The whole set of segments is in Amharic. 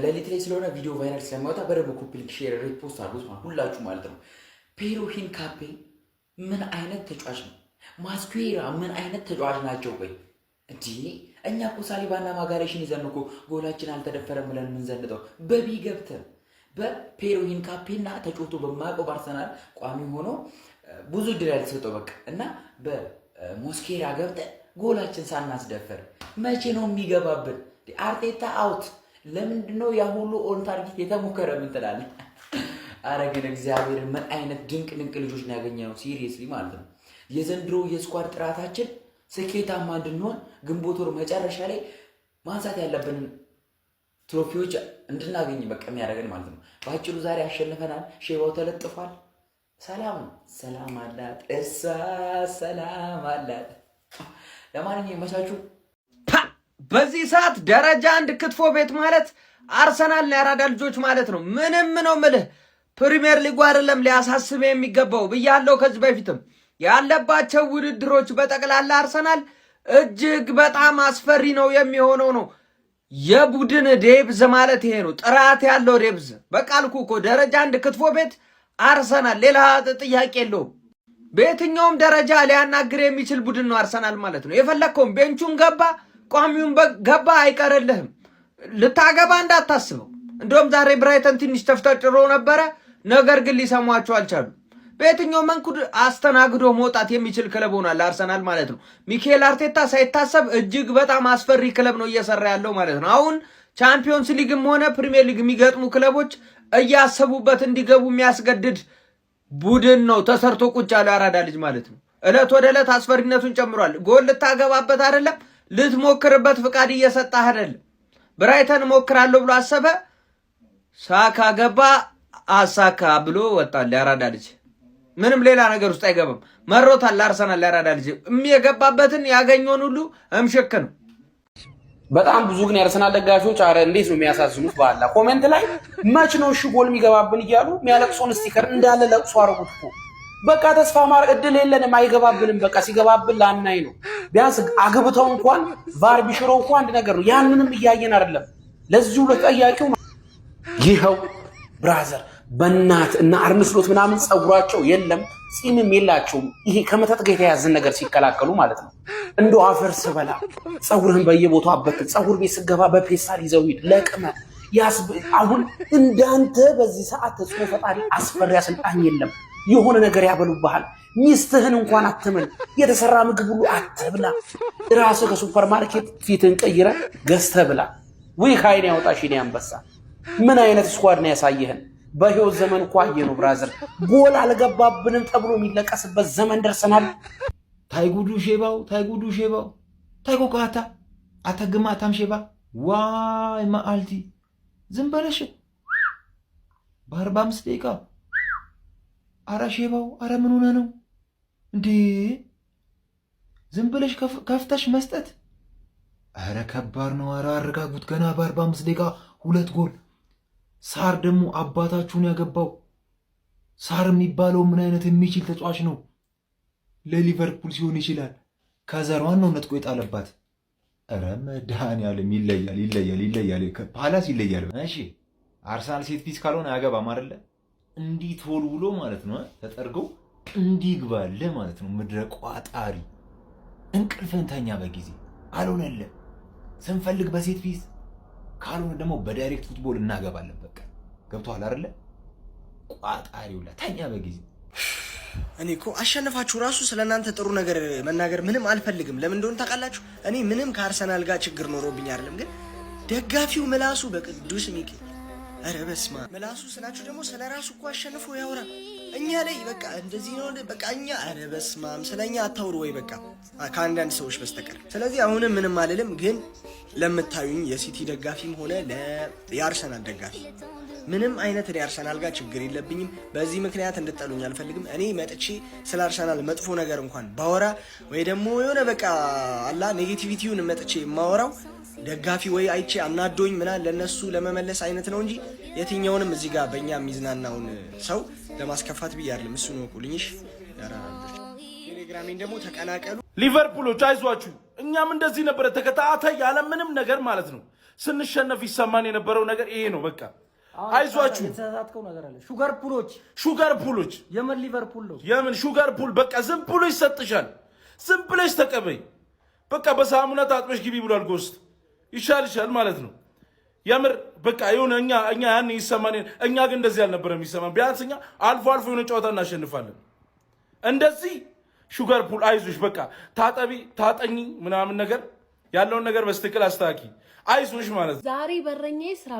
ለሊት ላይ ስለሆነ ቪዲዮ ቫይራል ስለማይወጣ በደንብ ኮፒ ሊንክ ሼር ሪፖስት አድርጉት ሁላችሁ ማለት ነው። ፔሮ ሂንካፔ ምን አይነት ተጫዋች ነው? ማስኩዌራ ምን አይነት ተጫዋች ናቸው? ቆይ እንዴ እኛ እኮ ሳሊባና ማጋሬሽን ይዘን እኮ ጎላችን አልተደፈረም ብለን የምንዘንጠው በቢ ገብተን በፔሮ ሂንካፔና ተጫውቶ በማያውቀው በአርሰናል ቋሚ ሆኖ ብዙ ድል ያልተሰጠው በቃ እና በሞስኬራ ገብተን ጎላችን ሳናስደፈር መቼ ነው የሚገባብን? አርቴታ አውት ለምንድነው ያ ሁሉ ኦን ታርጌት የተሞከረ? ምን ትላለህ? አረ ግን እግዚአብሔር ምን አይነት ድንቅ ልጆች ነው ያገኘነው ሲሪየስሊ ማለት ነው። የዘንድሮ የስኳድ ጥራታችን ስኬታማ እንድንሆን ግንቦት ወር መጨረሻ ላይ ማንሳት ያለብንን ትሮፊዎች እንድናገኝ በቃ የሚያደርገን ማለት ነው። በአጭሩ ዛሬ አሸንፈናል። ሼባው ተለጥፏል። ሰላም አላት እሷ ሰላም አላት። ለማንኛውም ይመቻችሁ። በዚህ ሰዓት ደረጃ አንድ ክትፎ ቤት ማለት አርሰናል ያራዳ ልጆች ማለት ነው። ምንም ነው ምልህ ፕሪሚየር ሊጉ አይደለም ሊያሳስብ የሚገባው ብያለሁ። ከዚህ በፊትም ያለባቸው ውድድሮች በጠቅላላ አርሰናል እጅግ በጣም አስፈሪ ነው የሚሆነው ነው። የቡድን ዴብዝ ማለት ይሄ ነው። ጥራት ያለው ዴብዝ በቃ አልኩህ እኮ ደረጃ አንድ ክትፎ ቤት አርሰናል፣ ሌላ ጥያቄ የለውም። በየትኛውም ደረጃ ሊያናግር የሚችል ቡድን ነው አርሰናል ማለት ነው። የፈለግከውም ቤንቹን ገባ ቋሚውን ገባ አይቀርልህም። ልታገባ እንዳታስበው። እንደውም ዛሬ ብራይተን ትንሽ ተፍተጭሮ ነበረ፣ ነገር ግን ሊሰሟቸው አልቻሉ። በየትኛው መንኩድ አስተናግዶ መውጣት የሚችል ክለብ ሆኗል አርሰናል ማለት ነው። ሚካኤል አርቴታ ሳይታሰብ እጅግ በጣም አስፈሪ ክለብ ነው እየሰራ ያለው ማለት ነው። አሁን ቻምፒዮንስ ሊግም ሆነ ፕሪሚየር ሊግ የሚገጥሙ ክለቦች እያሰቡበት እንዲገቡ የሚያስገድድ ቡድን ነው ተሰርቶ ቁጭ ያለው ያራዳ ልጅ ማለት ነው። እለት ወደ እለት አስፈሪነቱን ጨምሯል። ጎል ልታገባበት አይደለም ልትሞክርበት ፍቃድ እየሰጣህ አይደለም። ብራይተን ሞክራለሁ ብሎ አሰበ፣ ሳካ ገባ፣ አሳካ ብሎ ወጣል ያራዳ ልጅ። ምንም ሌላ ነገር ውስጥ አይገባም። መሮታል አርሰናል ያራዳ ልጅ። የሚገባበትን ያገኘውን ሁሉ እምሽክ ነው። በጣም ብዙ ግን የአርሰናል ደጋፊዎች አረ እንዴት ነው የሚያሳዝኑት! ባላ ኮሜንት ላይ መች ነው እሺ ጎል የሚገባብን እያሉ የሚያለቅሱን ስቲከር እንዳለ ለቅሶ አርጉት እኮ። በቃ ተስፋ ማድረግ እድል የለንም፣ አይገባብንም። በቃ ሲገባብን ላናይ ነው። ቢያንስ አግብተው እንኳን ቫር ቢሽረው እንኳን አንድ ነገር ነው። ያንንም እያየን አይደለም። ለዚሁ ለተጠያቂው ይኸው ብራዘር በእናት እና አርንስሎት ምናምን ጸጉራቸው የለም ጺምም የላቸውም። ይሄ ከመጠጥ ጋር የተያዘን ነገር ሲከላከሉ ማለት ነው። እንደው አፈር ስበላ ጸጉርህን በየቦታው አበክል። ጸጉር ቤት ስገባ በፔስታል ይዘው ሂድ ለቅመ አሁን እንዳንተ በዚህ ሰዓት ተጽዕኖ ፈጣሪ አስፈሪ አሰልጣኝ የለም። የሆነ ነገር ያበሉብሃል። ሚስትህን እንኳን አትመን። የተሰራ ምግብ ሁሉ አትብላ። ራስህ ከሱፐር ማርኬት ፊትን ቀይረ ገዝተህ ብላ። ወይ ካይን ያወጣሽ የኔ አንበሳ። ምን አይነት ስኳድ ነው ያሳየህን? በህይወት ዘመን እኮ አየነው ብራዘር። ጎል አልገባብንም ተብሎ የሚለቀስበት ዘመን ደርሰናል። ታይጉዱ ሼባው ታይጎቃታ አተግማታም ሼባ ዋይ ማአልቲ ዝም በለሽ በ45 ደቂቃ አረ ሼባው አረ ምን ሆነ ነው እንዴ? ዝም ብለሽ ከፍተሽ መስጠት አረ ከባድ ነው። አረ አረጋጉት። ገና በ45 ደቂቃ 2 ጎል። ሳር ደግሞ አባታችሁን ያገባው ሳር የሚባለው ምን አይነት የሚችል ተጫዋች ነው? ለሊቨርፑል ሲሆን ይችላል። ከዘሯን ነው ነጥቆ የጣለባት። ኧረ መድኃኒዓለም ይለያል። ፓላስ ይለያል። እሺ አርሰናል ሴት ፒስ ካልሆነ አያገባም አይደለ? እንዲህ ቶሎ ብሎ ማለት ነው ተጠርገው እንዲግባለ ማለት ነው። ምድረ ቋጣሪ እንቅልፍን ተኛ በጊዜ አልሆነለ። ስንፈልግ በሴት ፒስ ካልሆነ ደግሞ በዳይሬክት ፉትቦል እናገባለን። በቃ ገብቷል አይደለ? ቋጣሪው ተኛ በጊዜ። እኔ እኮ አሸነፋችሁ ራሱ ስለናንተ ጥሩ ነገር መናገር ምንም አልፈልግም። ለምን እንደሆነ ታውቃላችሁ? እኔ ምንም ከአርሰናል ጋር ችግር ኖሮብኝ አይደለም፣ ግን ደጋፊው ምላሱ በቅዱስ ሚካኤል ኧረ በስመ አብ ምላሱ ስላችሁ ደግሞ ስለራሱ እኮ አሸንፎ ያወራ እኛ ላይ በቃ እንደዚህ ነው በቃ እኛ ኧረ በስመ አብ ስለኛ አታውሩ ወይ በቃ ከአንዳንድ ሰዎች በስተቀር። ስለዚህ አሁንም ምንም አልልም፣ ግን ለምታዩኝ የሲቲ ደጋፊም ሆነ የአርሰናል ደጋፊ ምንም አይነት እኔ አርሰናል ጋር ችግር የለብኝም። በዚህ ምክንያት እንድጠሉኝ አልፈልግም። እኔ መጥቼ ስለ አርሰናል መጥፎ ነገር እንኳን ባወራ ወይ ደግሞ የሆነ በቃ አላ ኔጌቲቪቲውን መጥቼ የማወራው ደጋፊ ወይ አይቼ አናዶኝ ምናምን ለነሱ ለመመለስ አይነት ነው እንጂ የትኛውንም እዚህ ጋር በእኛ የሚዝናናውን ሰው ለማስከፋት ብዬ አይደለም። እሱ ነው ቁልኝሽ ያራራጆች ቴሌግራሜን ደግሞ ተቀላቀሉ። ሊቨርፑሎች አይዟችሁ፣ እኛም እንደዚህ ነበረ ተከታታይ ያለ ምንም ነገር ማለት ነው ስንሸነፍ ይሰማን የነበረው ነገር ይሄ ነው። በቃ አይዟችሁ። የተሳሳትከው ነገር አለ። ሹገር ፑሎች የምን ሊቨርፑል ነው? የምን ሹገር ፑል? በቃ ዝም ብሎ ይሰጥሻል። ዝም ብለሽ ተቀበይ። በቃ በሳሙና ታጥበሽ ግቢ ብሏል ጎስት። ይሻልሻል ማለት ነው። የምር በቃ የሆነ እኛ ያን ይሰማን። እኛ ግን እንደዚህ አልነበረም የሚሰማን። ቢያንስ እኛ አልፎ አልፎ የሆነ ጨዋታ እናሸንፋለን። እንደዚህ ሹገር ፑል አይዞሽ፣ በቃ ታጠኝ ምናምን ነገር ያለውን ነገር በስትክክል አስተካኪ። አይዞሽ ማለት ነው። ዛሬ በረኛዬ ስራ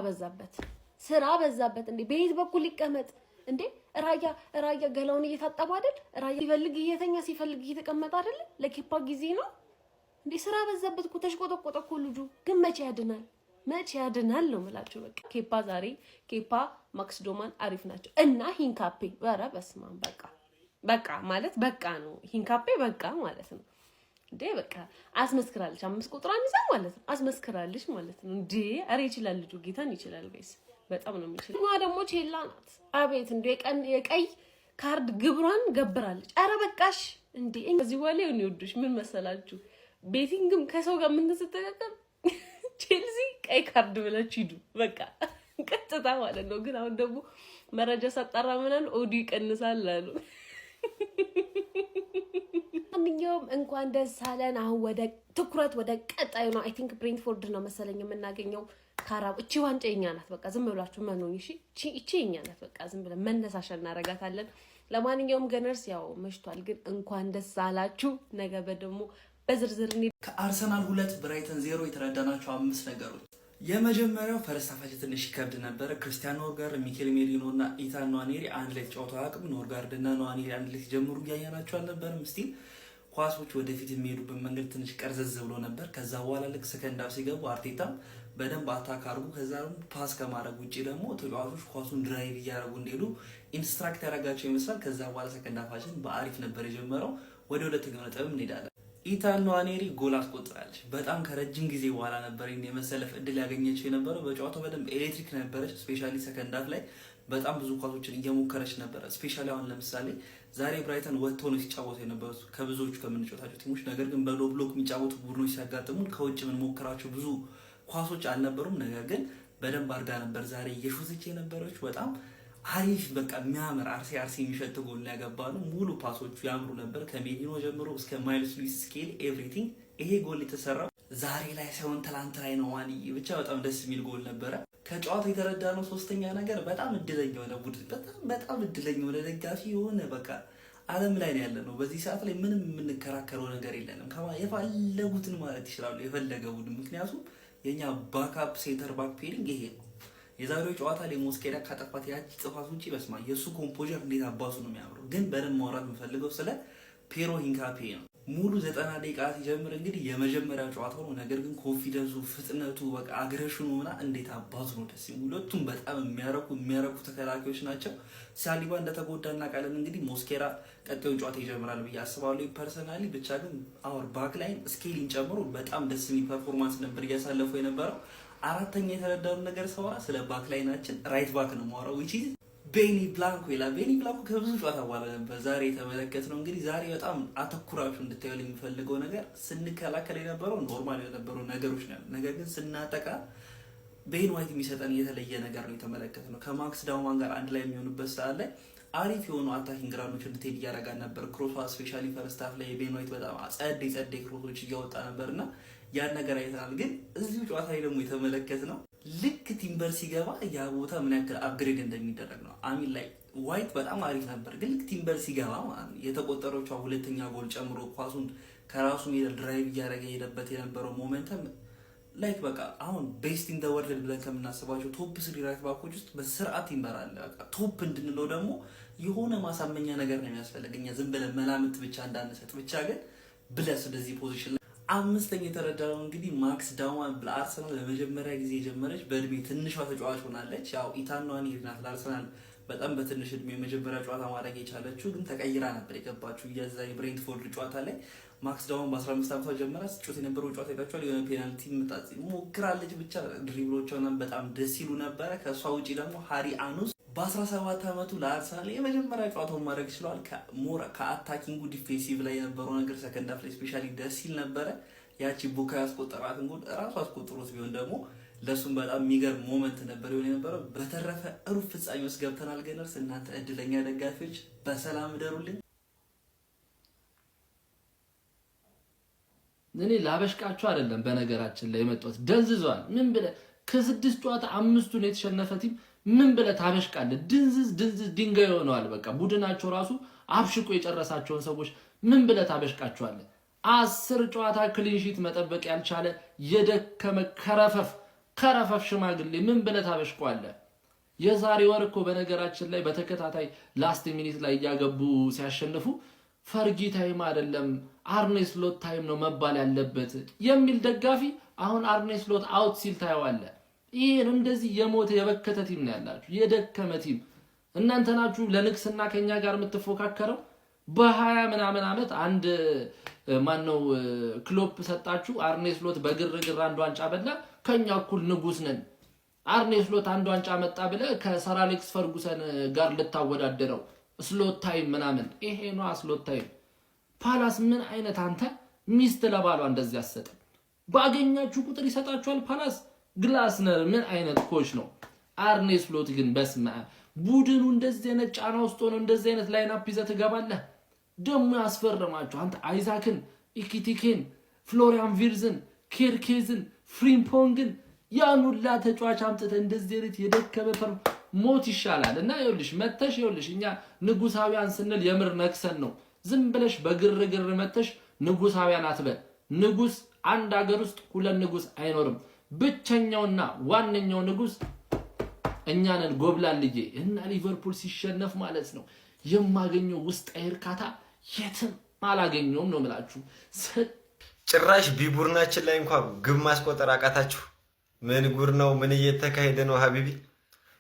በዛበት እንዴ! በየት በኩል ይቀመጥ እንዴ? ራያ ገላውን እየታጠበ አይደል? ራያ ሲፈልግ እየተኛ ሲፈልግ እየተቀመጠ አይደል? ለኬፓ ጊዜ ነው እንዴ? ስራ በዛበት እኮ ተሽቆጠቆጠ እኮ ልጁ። ግን መቼ ያድናል ነው የምላችሁ። በቃ ኬፓ ማክስ ዶማን አሪፍ ናቸው እና ሂንካፔ ኧረ በስመ አብ በቃ ማለት በቃ ነው። ሂንካፔ በቃ ማለት ነው እንዴ! በቃ አስመስክራለች። 5 ቁጥሯን ይዛ ማለት ነው አስመስክራለች ማለት ነው እንዴ! ኧረ ይችላል ልጁ፣ ጌታን ይችላል። ጋይስ በጣም ነው የሚችለው። ማ ደግሞ ቼላ ናት። አቤት እንዴ! የቀይ ካርድ ግብሯን ገብራለች። ኧረ በቃሽ እንዴ! እዚህ በኋላ ይሁን ይወዱሽ። ምን መሰላችሁ? ቤቲንግም ከሰው ጋር ምን ተስተካከል ቼልሲ ቀይ ካርድ ብላችሁ ሂዱ። በቃ ቀጥታ ማለት ነው። ግን አሁን ደግሞ መረጃ ሳጣራ ምናምን ኦዲ ይቀንሳል አሉ። ማንኛውም እንኳን ደስ አለን። አሁን ወደ ትኩረት ወደ ቀጣዩ ነው። አይ ቲንክ ብሬንትፎርድ ነው መሰለኝ የምናገኘው ካራብ። እቺ ዋንጫ የኛ ናት። በቃ ዝም ብላችሁ መኖኝ። እቺ የኛ ናት። በቃ ዝም ብለን መነሳሻ እናረጋታለን። ለማንኛውም ገነርስ ያው መሽቷል፣ ግን እንኳን ደስ አላችሁ። ነገ በደሞ በዝርዝር ከአርሰናል 2 ብራይተን 0 የተረዳናቸው 5 ነገሮች። የመጀመሪያው ፈርስት ሃፍ ትንሽ ይከብድ ነበር። ክርስቲያን ኖርጋርድ፣ ሚኬል ሜሪኖ እና ኢታን ንዋኔሪ አንድ ላይ ተጫውተው አያውቅም። ኖርጋርድ እና ንዋኔሪ አንድ ላይ ሲጀምሩ እያየናቸው አልነበረም። ስቲል ኳሶች ወደፊት የሚሄዱበት መንገድ ትንሽ ቀርዘዝ ብሎ ነበር። ከዛ በኋላ ልክ ሰከንድ ሃፍ ሲገቡ አርቴታም በደንብ አታክ አድርጉ፣ ከዛ ፓስ ከማድረግ ውጭ ደግሞ ተጫዋቾች ኳሱን ድራይቭ እያደረጉ እንዲሄዱ ኢንስትራክት ያደረጋቸው ይመስላል። ከዛ በኋላ ሰከንድ ሃፋችን በአሪፍ ነበር የጀመረው። ወደ ሁለተኛው ነጥብ እንሄዳለን። ኢታን ንዋኔሪ ጎል አስቆጥራለች። በጣም ከረጅም ጊዜ በኋላ ነበር የመሰለፍ እድል ያገኘችው የነበረው። በጨዋታው በደንብ ኤሌክትሪክ ነበረች። ስፔሻሊ ሰከንድ ሃፍ ላይ በጣም ብዙ ኳሶችን እየሞከረች ነበረ። ስፔሻሊ አሁን ለምሳሌ ዛሬ ብራይተን ወጥተው ነው ሲጫወቱ የነበሩት ከብዙዎቹ ከምንጫወታቸው ቲሞች። ነገር ግን በሎ ብሎክ የሚጫወቱ ቡድኖች ሲያጋጥሙ ከውጭ የምንሞክራቸው ብዙ ኳሶች አልነበሩም። ነገር ግን በደንብ አድርጋ ነበር ዛሬ እየሾተች የነበረች። በጣም አሪፍ በቃ የሚያምር አርሲ የሚሸት ጎል ላይ ያገባሉ። ሙሉ ፓሶቹ ያምሩ ነበር ከሜዲኖ ጀምሮ እስከ ማይልስ ሉዊስ ስኬሊ ኤቭሪቲንግ። ይሄ ጎል የተሰራው ዛሬ ላይ ሳይሆን ትላንት ላይ ነው። ዋንዬ ብቻ በጣም ደስ የሚል ጎል ነበረ። ከጨዋታው የተረዳነው ሶስተኛ ነገር በጣም እድለኛ የሆነ ቡድን፣ በጣም እድለኛ የሆነ ደጋፊ የሆነ በቃ ዓለም ላይ ነው ያለ ነው። በዚህ ሰዓት ላይ ምንም የምንከራከረው ነገር የለንም። የፈለጉትን ማለት ይችላሉ የፈለገ ቡድን። ምክንያቱም የኛ ባክአፕ ሴንተር ባክ ፔሪንግ ይሄ ነው። የዛሬው ጨዋታ ላይ ሞስኬራ ካጠፋት ያቺ ጥፋት ውጪ በስማ የሱ ኮምፖዘር እንዴት አባሱ ነው የሚያምረው። ግን በደንብ ማውራት የምፈልገው ስለ ፔሮ ሂንካፔ ነው። ሙሉ 90 ደቂቃ ሲጀምር እንግዲህ የመጀመሪያው ጨዋታው ነው። ነገር ግን ኮንፊደንሱ፣ ፍጥነቱ፣ በቃ አግሬሽኑ ምና እንዴት አባቱ ነው ደስ የሚል። ሁለቱም በጣም የሚያረኩ ተከላካዮች ናቸው። ሳሊባ እንደተጎዳ እናውቃለን። እንግዲህ ሞስኬራ ቀጣዩን ጨዋታ ይጀምራል ብዬ አስባለሁ ፐርሰናሊ። ብቻ ግን አወር ባክ ላይን ስኬሊን ጨምሮ በጣም ደስ የሚል ፐርፎርማንስ ነበር እያሳለፉ የነበረው። አራተኛ የተረዳሩ ነገር ሰዋ ስለ ባክ ላይናችን ራይት ባክ ነው ማውራው which is ቤኒ ብላንኮ ይላል። ቤኒ ብላንኮ ከብዙ ጨዋታ በኋላ ነበር ዛሬ የተመለከትነው። እንግዲህ ዛሬ በጣም አተኩራችሁ እንድታዩ የሚፈልገው ነገር ስንከላከል የነበረው ኖርማል የነበሩ ነገሮች ነው። ነገር ግን ስናጠቃ ቤን ዋይት የሚሰጠን የተለየ ነገር ነው የተመለከትነው። ከማክስ ዳውማን ጋር አንድ ላይ የሚሆኑበት ሰዓት ላይ አሪፍ የሆኑ አታኪንግ ግራውንዶች እንድትሄድ እያደረጋን ነበር። ክሮሷ ስፔሻሊ ፈርስት ሃፍ ላይ የቤን ዋይት በጣም ጸዴ ክሮሶች እያወጣ ነበርና ያን ነገር አይተናል። ግን እዚሁ ጨዋታ ላይ ደግሞ የተመለከትነው ልክ ቲምበር ሲገባ ያ ቦታ ምን ያክል አፕግሬድ እንደሚደረግ ነው። አሚን ላይ ዋይት በጣም አሪፍ ነበር፣ ግን ልክ ቲምበር ሲገባ ማለት ነው የተቆጠረችው ሁለተኛ ጎል ጨምሮ ኳሱን ከራሱ ሜዳ ድራይቭ እያደረገ የሄደበት የነበረው ሞመንተም ላይክ በቃ አሁን ቤስት ኢን ዘ ወርልድ ብለን ከምናስባቸው ቶፕ 3 ራይት ባኮች ውስጥ በስርዓት ቲምበር አለ። በቃ ቶፕ እንድንለው ደግሞ የሆነ ማሳመኛ ነገር ነው የሚያስፈልገኛ፣ ዝም ብለን መላምት ብቻ እንዳንሰጥ። ብቻ ግን ብለስ ወደዚህ ፖዚሽን አምስተኛ የተረዳነው እንግዲህ ማክስ ዳውማን ለአርሰናል ለመጀመሪያ ጊዜ የጀመረች በእድሜ ትንሿ ተጫዋች ሆናለች። ያው ኢታን ንዋኔሪ ናት ለአርሰናል በጣም በትንሽ እድሜ የመጀመሪያ ጨዋታ ማድረግ የቻለችው፣ ግን ተቀይራ ነበር የገባችው። የዛ የብሬንትፎርድ ጨዋታ ላይ ማክስ ዳውማን በ15 ዓመቷ ጀምራ ስትጮት የነበረው ጨዋታ ይታችኋል። የሆነ ፔናልቲ ምጣጽ ሞክራለች። ብቻ ድሪብሎቿና በጣም ደስ ይሉ ነበረ። ከእሷ ውጪ ደግሞ ሃሪ አኑስ በ17 ዓመቱ ለአርሰናል የመጀመሪያ ጨዋታውን ማድረግ ችሏል። ከአታኪንጉ ዲፌንሲቭ ላይ የነበረው ነገር ሰከንድ ሃፍ ላይ ስፔሻሊ ደስ ይል ነበረ። ያቺ ቡካዮ ያስቆጠራትን ጎል ራሱ አስቆጥሮት ቢሆን ደግሞ ለሱም በጣም የሚገርም ሞመንት ነበር የሆነ የነበረው። በተረፈ ሩብ ፍጻሜ ውስጥ ገብተናል። ገነርስ እናንተ እድለኛ ደጋፊዎች በሰላም እደሩልኝ። እኔ ላበሽቃችሁ አይደለም በነገራችን ላይ የመጣሁት ደንዝዟል። ምን ብለህ ከ6 ጨዋታ 5ቱን የተሸነፈ ቲም ምን ብለህ ታበሽቃለህ? ድንዝዝ ድንጋይ ሆነዋል። በቃ ቡድናቸው ራሱ አብሽቆ የጨረሳቸውን ሰዎች ምን ብለህ ታበሽቃቸዋለህ? 10 ጨዋታ ክሊንሺት መጠበቅ ያልቻለ የደከመ ከረፈፍ ሽማግሌ ምን ብለህ ታበሽቀዋለህ? የዛሬ ወር እኮ በነገራችን ላይ በተከታታይ ላስት ሚኒት ላይ እያገቡ ሲያሸንፉ ፈርጊ ታይም አይደለም አርኔ ስሎት ታይም ነው መባል ያለበት የሚል ደጋፊ አሁን አርኔ ስሎት አውት ሲል ታየዋለህ። ይሄን እንደዚህ የሞተ የበከተ ቲም ነው ያላችሁ፣ የደከመ ቲም። እናንተ ናችሁ ለንግስና ከኛ ጋር የምትፎካከረው። በ20 ምናምን ዓመት አንድ ማነው ክሎፕ ሰጣችሁ። አርኔ ስሎት በግርግር አንድ ዋንጫ በላ፣ ከኛ እኩል ንጉስ ነን። አርኔ ስሎት አንድ ዋንጫ መጣ ብለ ከሰር አሌክስ ፈርጉሰን ጋር ልታወዳደረው ስሎት ታይም ምናምን። ይሄ ነው ስሎት ታይም። ፓላስ ምን አይነት አንተ ሚስት ለባሏ እንደዚህ ያሰጠ ባገኛችሁ ቁጥር ይሰጣችኋል። ፓላስ ግላስነር ምን አይነት ኮች ነው? አርኔ ስሎት ግን በስመ አብ ቡድኑ እንደዚህ አይነት ጫና ውስጥ ሆኖ እንደዚህ አይነት ላይናፕ ይዘህ ትገባለህ። ደሞ ያስፈረማችሁ አንተ አይዛክን፣ ኢኪቲኬን፣ ፍሎሪያን ቪርዝን፣ ኬርኬዝን፣ ፍሪምፖንግን ያን ሁላ ተጫዋች አምጥተህ እንደዚህ አይነት የደከመ ሞት ይሻላል። እና ይኸውልሽ መተሽ ይኸውልሽ እኛ ንጉሳውያን ስንል የምር ነክሰን ነው። ዝም ብለሽ በግርግር መተሽ ንጉሳውያን አትበል። ንጉስ አንድ ሀገር ውስጥ ሁለት ንጉስ አይኖርም። ብቸኛውና ዋነኛው ንጉስ እኛንን ጎብላልዬ እና ሊቨርፑል ሲሸነፍ ማለት ነው የማገኘው ውስጣዊ እርካታ የትም አላገኘውም ነው የምላችሁ። ጭራሽ ቢቡርናችን ላይ እንኳን ግብ ማስቆጠር አቃታችሁ። ምን ጉር ነው? ምን እየተካሄደ ነው ሀቢቢ?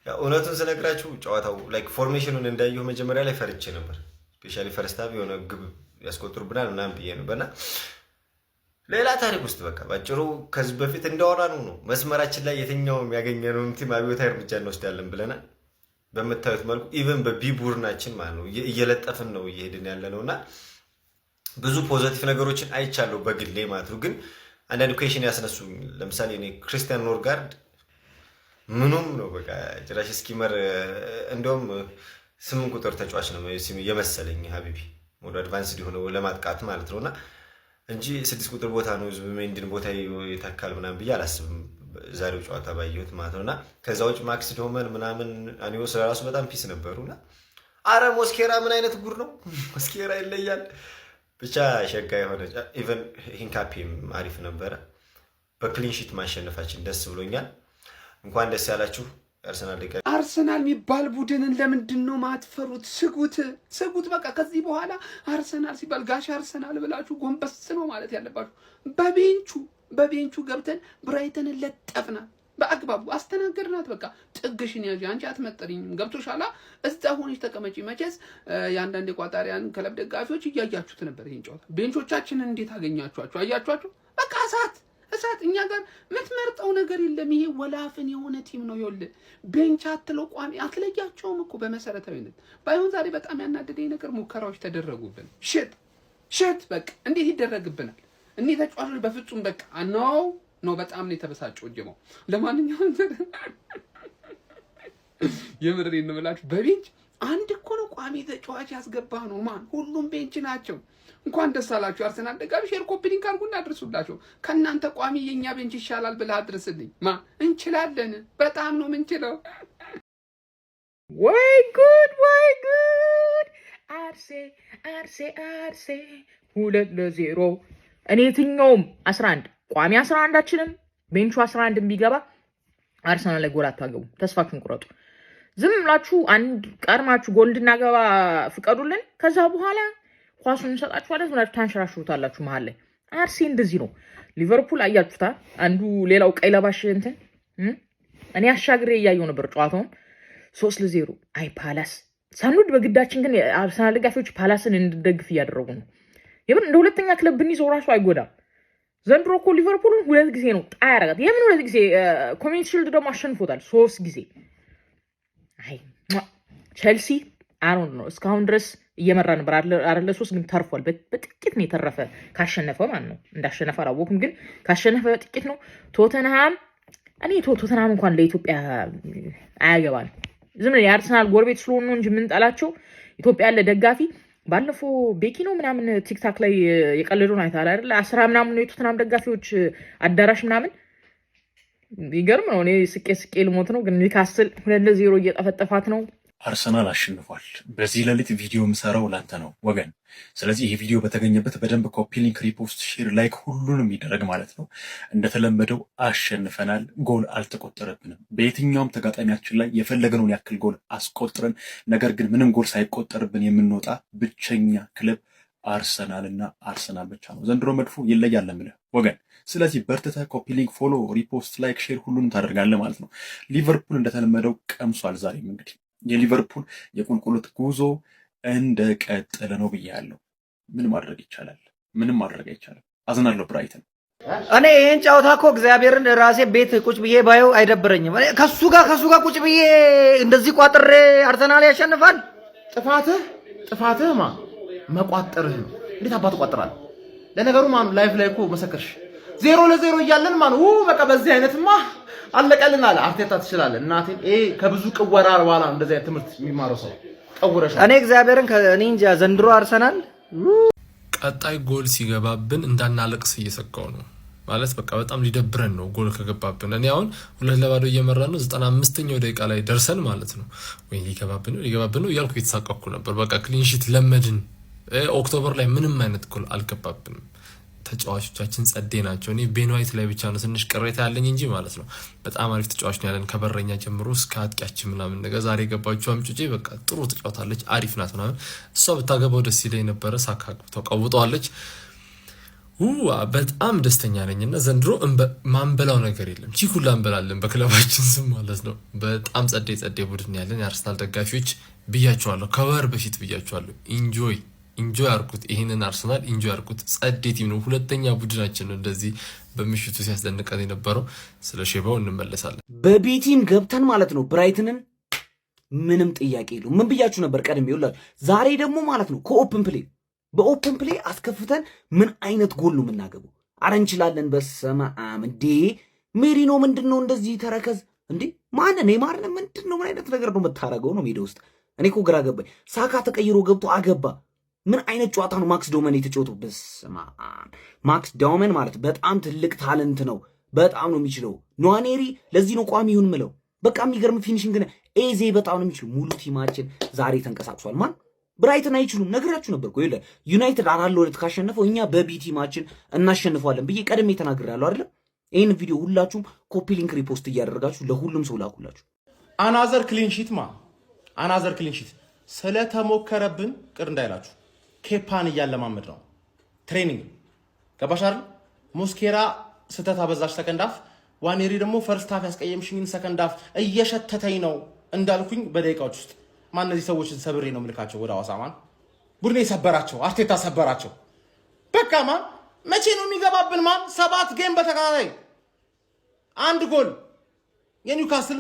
ያው እውነቱን ስነግራችሁ ጨዋታው ላይክ ፎርሜሽኑን እንዳየሁ መጀመሪያ ላይ ፈርቼ ነበር። ስፔሻሊ ፈርስት ሃፍ የሆነ ግብ ያስቆጥሩብናል ምናምን ብዬ ነበርና ሌላ ታሪክ ውስጥ በቃ ባጭሩ ከዚህ በፊት እንዳወራ ነው መስመራችን ላይ የትኛውም ያገኘነውን ቲም አብዮታዊ እርምጃ እንወስዳለን ብለናል። በመታየት መልኩ ኢቭን በቢቡርናችን ማለት ነው እየለጠፍን ነው እየሄድን ያለነውና ብዙ ፖዚቲቭ ነገሮችን አይቻለሁ በግሌ ማለት ነው። ግን አንዳንድ ኩዌሽን ያስነሱኝ ለምሳሌ እኔ ክሪስቲያን ኖርጋርድ ምኑም ነው በቃ ጭራሽ ስኪመር እንደውም 8 ቁጥር ተጫዋች ነው የመሰለኝ ሀቢቢ ወደ አድቫንስድ ሆኖ ለማጥቃት ማለት ነውና እንጂ 6 ቁጥር ቦታ ነው ሜንዲን ቦታ ይተካል ምናምን ብዬ አላስብም ዛሬው ጨዋታ ባየሁት ማለት ነውና ከዛ ውጭ ማክስ ዶመን ምናምን አኒዮስ ራሱ በጣም ፒስ ነበሩና አረ ሞስኬራ ምን አይነት ጉር ነው ሞስኬራ ይለያል። ብቻ ሸጋ የሆነ ኢቨን ሂንካፒም አሪፍ ነበረ። በክሊንሺት ማሸነፋችን ደስ ብሎኛል። እንኳን ደስ ያላችሁ አርሰናል ደጋ አርሰናል የሚባል ቡድንን ለምንድን ነው ማትፈሩት? ስጉት በቃ ከዚህ በኋላ አርሰናል ሲባል ጋሽ አርሰናል ብላችሁ ጎንበስ ነው ማለት ያለባችሁ። በቤንቹ ገብተን ብራይተንን ለጠፍናት፣ በአግባቡ አስተናገድናት። በቃ ጥግሽን ያዥ አንቺ አትመጥሪኝም። ገብቶሻላ? እዛ ሆነሽ ተቀመጪ። መቼስ የአንዳንድ የቋጣሪያን ክለብ ደጋፊዎች እያያችሁት ነበር ይሄን ጨዋታ። ቤንቾቻችንን እንዴት አገኛችኋቸው? አያችኋቸው? በቃ እሳት እኛ ጋር የምትመርጠው ነገር የለም። ይሄ ወላፍን የሆነ ቲም ነው። ይኸውልህ ቤንች አትለው ቋሚ አትለያቸውም እኮ በመሰረታዊነት። ባይሆን ዛሬ በጣም ያናደደኝ ነገር ሙከራዎች ተደረጉብን። ሽት በቃ እንዴት ይደረግብናል? እኔ ተጫዋቾች በፍጹም በቃ ነው በጣም ነው የተበሳጨው ጀማው። ለማንኛውም የምሬን ነው የምላችሁ በቤንች አንድ እኮ ነው ቋሚ ተጫዋች ያስገባ ነው። ማን ሁሉም ቤንች ናቸው። እንኳን ደስ አላችሁ አርሰናል ደጋፊ። ሼር ኮፒ ሊንክ አድርጉና አድርሱላቸው። ከእናንተ ቋሚ የኛ ቤንች ይሻላል ብለህ አድርስልኝ። እንችላለን፣ በጣም ነው ምንችለው። ወይ ጉድ አርሴ 2-0። እኔ የትኛውም 11 ቋሚ 11አችንም ቤንቹ 11 ቢገባ አርሰናል ላይ ጎል አታገቡ። ተስፋችሁን ቁረጡ። ዝም ብላችሁ አንድ ቀርማችሁ ጎል እንድናገባ ፍቀዱልን። ከዛ በኋላ ኳሱን እንሰጣችኋለን ብላችሁ ታንሸራሽሩታላችሁ መሀል ላይ። አርሴ እንደዚህ ነው። ሊቨርፑል አያችሁታ አንዱ ሌላው ቀይ ለባሽ እንትን እኔ አሻግሬ እያየው ነበር ጨዋታውን 3-0። አይ ፓላስ ሳንወድ በግዳችን ግን አርሰናል ደጋፊዎች ፓላስን እንድንደግፍ እያደረጉ ነው። የምን እንደ ሁለተኛ ክለብ ብንይዘው ራሱ አይጎዳም። ዘንድሮ እኮ ሊቨርፑልን 2 ጊዜ ነው ጣ ያረጋት። የምን 2 ጊዜ? ኮሚኒቲ ሺልድ ደግሞ አሸንፎታል 3 ጊዜ። አይ ቼልሲ አሮን ነው እስካሁን ድረስ እየመራ ነበር አይደለ? 3 ግን ተርፏል። በጥቂት ነው የተረፈ ካሸነፈ ማለት ነው። እንዳሸነፈ አላወኩም ግን ካሸነፈ ጥቂት ነው። ቶተንሃም እኔ ቶተናም እንኳን ለኢትዮጵያ አያገባል። ዝም ብለን የአርሰናል ጎረቤት ስለሆኑ ነው እንጂ የምንጠላቸው ኢትዮጵያ ያለ ደጋፊ ባለፈው ቤኪ ነው ምናምን ቲክታክ ላይ የቀለዱን አይተሃል አይደል? 10 ምናምን የቶተናም ደጋፊዎች አዳራሽ ምናምን ይገርም ነው። እኔ ስቄ ልሞት ነው። ግን ኒውካስል 2-0 እየጠፈጠፋት ነው። አርሰናል አሸንፏል። በዚህ ሌሊት ቪዲዮ የምሰራው ላንተ ነው ወገን። ስለዚህ ይሄ ቪዲዮ በተገኘበት በደንብ ኮፒ ሊንክ፣ ሪፖስት፣ ሼር፣ ላይክ ሁሉንም ይደረግ ማለት ነው። እንደተለመደው አሸንፈናል። ጎል አልተቆጠረብንም። በየትኛውም ተጋጣሚያችን ላይ የፈለገነውን ያክል ጎል አስቆጥረን፣ ነገር ግን ምንም ጎል ሳይቆጠርብን የምንወጣ ብቸኛ ክለብ አርሰናልና አርሰናል ብቻ ነው። ዘንድሮ መድፎ ይለያል የምልህ ወገን። ስለዚህ በርትተህ ኮፒ ሊንክ፣ ፎሎ፣ ሪፖስት፣ ላይክ፣ ሼር ሁሉንም ታደርጋለህ ማለት ነው። ሊቨርፑል እንደተለመደው ቀምሷል። ዛሬም እንግዲህ የሊቨርፑል የቁልቁለት ጉዞ እንደቀጠለ ነው ብያለሁ። ምን ማድረግ ይቻላል? ምንም ማድረግ አይቻልም። አዝናለሁ ብራይተን። እኔ ይህን ጨዋታ እኮ እግዚአብሔርን ራሴ ቤት ቁጭ ብዬ ባየው አይደብረኝም። ከሱ ጋር ቁጭ ብዬ እንደዚህ ቋጥሬ አርሰናል ያሸንፋል። ጥፋትህ መቋጠርህ ነው። እንዴት አባቱ ቋጥራል? ለነገሩ ላይፍ ላይ እኮ መሰከርሽ 0-0 እያለን በቃ በዚህ አይነትማ አለቀልን አለ አርቴታ። ትችላለህ እናቴ። ከብዙ ቅወራ በኋላ እንደዚህ አይነት ትምህርት የሚማረው ሰው ቀውረሽ። እኔ እግዚአብሔርን እኔ እንጃ ዘንድሮ አርሰናል ቀጣይ ጎል ሲገባብን እንዳናለቅስ እየሰጋው ነው ማለት በቃ በጣም ሊደብረን ነው ጎል ከገባብን። እኔ አሁን 2-0 እየመራን ነው 95ኛው ደቂቃ ላይ ደርሰን ማለት ነው ወይ ሊገባብን ነው እያልኩ እየተሳቀኩ ነበር። በቃ ክሊንሺት ለመድን። ኦክቶበር ላይ ምንም አይነት ጎል አልገባብንም። ተጫዋቾቻችን ጸዴ ናቸው። እኔ ቤን ዋይት ላይ ብቻ ነው ትንሽ ቅሬታ ያለኝ እንጂ ማለት ነው በጣም አሪፍ ተጫዋች ነው ያለን ከበረኛ ጀምሮ እስከ አጥቂያችን ምናምን ነገር። ዛሬ የገባችው አምጪ በቃ ጥሩ ተጫዋታለች፣ አሪፍ ናት ምናምን። እሷ ብታገባው ደስ ይለኝ ነበረ። ሳካ ተቀውጠዋለች። በጣም ደስተኛ ነኝና ዘንድሮ ማንበላው ነገር የለም። ቺኩላ እንበላለን በክለባችን ስም ማለት ነው። በጣም ጸዴ ቡድን ያለን የአርሰናል ደጋፊዎች ብያቸዋለሁ፣ ከወር በፊት ብያቸዋለሁ። ኢንጆይ አርኩት፣ ይሄንን አርሰናል ኢንጆይ አርኩት። ጸዴ ቲም ነው። ሁለተኛ ቡድናችን ነው እንደዚህ በምሽቱ ሲያስደንቀን የነበረው። ስለ ሼባው እንመለሳለን። በቤቲም ገብተን ማለት ነው ብራይትንን ምንም ጥያቄ የለው። ምን ብያችሁ ነበር ቀድሜ? ይኸውላችሁ ዛሬ ደግሞ ማለት ነው በኦፕን ፕሌይ አስከፍተን ምን አይነት ጎል ነው የምናገባው? አረ እንችላለን። በስመ አብ እንዴ! ሜሪኖ ምንድነው እንደዚህ ተረከዝ እንዴ? ኔይማር ምንድነው? ምን አይነት ነገር ነው የምታረገው ነው ሜዳ ውስጥ? እኔ እኮ ግራ ገባኝ። ሳካ ተቀይሮ ገብቶ አገባ። ምን አይነት ጨዋታ ነው ማክስ ዶመን የተጫወተው? በስመ አብ ማክስ ዶመን ማለት በጣም ትልቅ ታለንት ነው። በጣም ነው የሚችለው። ኗኔሪ ለዚህ ነው ቋሚ ይሁን ምለው። በቃ የሚገርም ፊኒሽንግ ነው። ኤዜ በጣም ነው የሚችለው። ሙሉ ቲማችን ዛሬ ተንቀሳቅሷል። ብራይተን አይችሉም። ነግራችሁ ነበር እኮ ይላል ዩናይትድ 4-2 ካሸነፈው እኛ በቢ ቲማችን እናሸንፋለን ብዬ ቀድሜ ተናግሬያለሁ አይደል? ይሄን ቪዲዮ ሁላችሁም ኮፒ ሊንክ፣ ሪፖስት እያደረጋችሁ ለሁሉም ሰው ላኩላችሁ። አናዘር ክሊንሺት ስለተሞከረብን ቅር እንዳይላችሁ ኬፓን እያለማመድ ነው። ትሬኒንግ ገባሽ አይደል? ሞስኬራ ስተት አበዛሽ ሰከንዳፍ፣ ዋኔሪ ደግሞ ፈርስት ሃፍ ያስቀየምሽኝን ሰከንዳፍ እየሸተተኝ ነው እንዳልኩኝ በደቂቃዎች ውስጥ እነዚህ ሰዎችን ሰብሬ ነው ምልካቸው ወደ ሐዋሳ። ቡድኔ ሰበራቸው፣ አርቴታ ሰበራቸው። በቃ መቼ ነው የሚገባብን? 7 ጌም በተከታታይ 1 ጎል የኒውካስል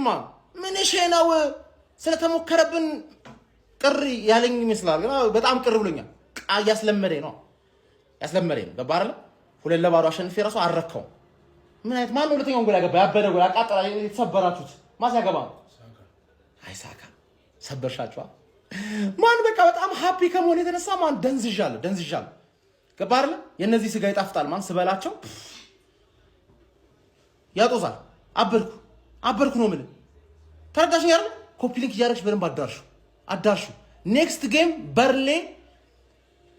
ምን ነው ስለተሞከረብን ቅር ያለኝ ይመስላል። በጣም ቅር ብሎኛል። ያስለመደኝ ነው ገባ አይደል? 2-0 አሸንፌ ራሱ አረከው። ምን አይነት ማን ነው ሁለተኛውን ጎል ያገባ? ያበደ ጎል አቃጠላ። የተሰበራችሁት ያገባ ነው? አይሳካ ሰበርሻቸዋ። በቃ በጣም ሃፒ ከመሆን የተነሳ ደንዝዣለሁ። ገባ አይደል? የነዚህ ስጋ ይጣፍጣል። ስበላቸው ያጦዛል። አበርኩ ነው ምን ተረዳሽኝ አይደል? ኮፒ ሊንክ እያደረግሽ በደንብ አዳርሹ። ኔክስት ጌም በርሌ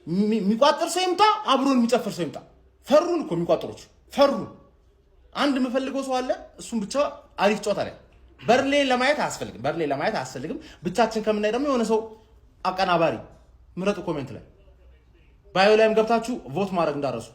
የሚቋጥር ሰው ይምጣ፣ አብሮን የሚጨፍር ሰው ይምጣ። ፈሩን እኮ የሚቋጥሮች ፈሩን። አንድ የምፈልገው ሰው አለ። እሱም ብቻ አሪፍ ጨዋታ ላይ በርሌ ለማየት አያስፈልግም። ብቻችን ከምናይ ደግሞ የሆነ ሰው አቀናባሪ ምረጡ። ኮሜንት ላይ ባዮ ላይም ገብታችሁ ቮት ማድረግ እንዳረሱ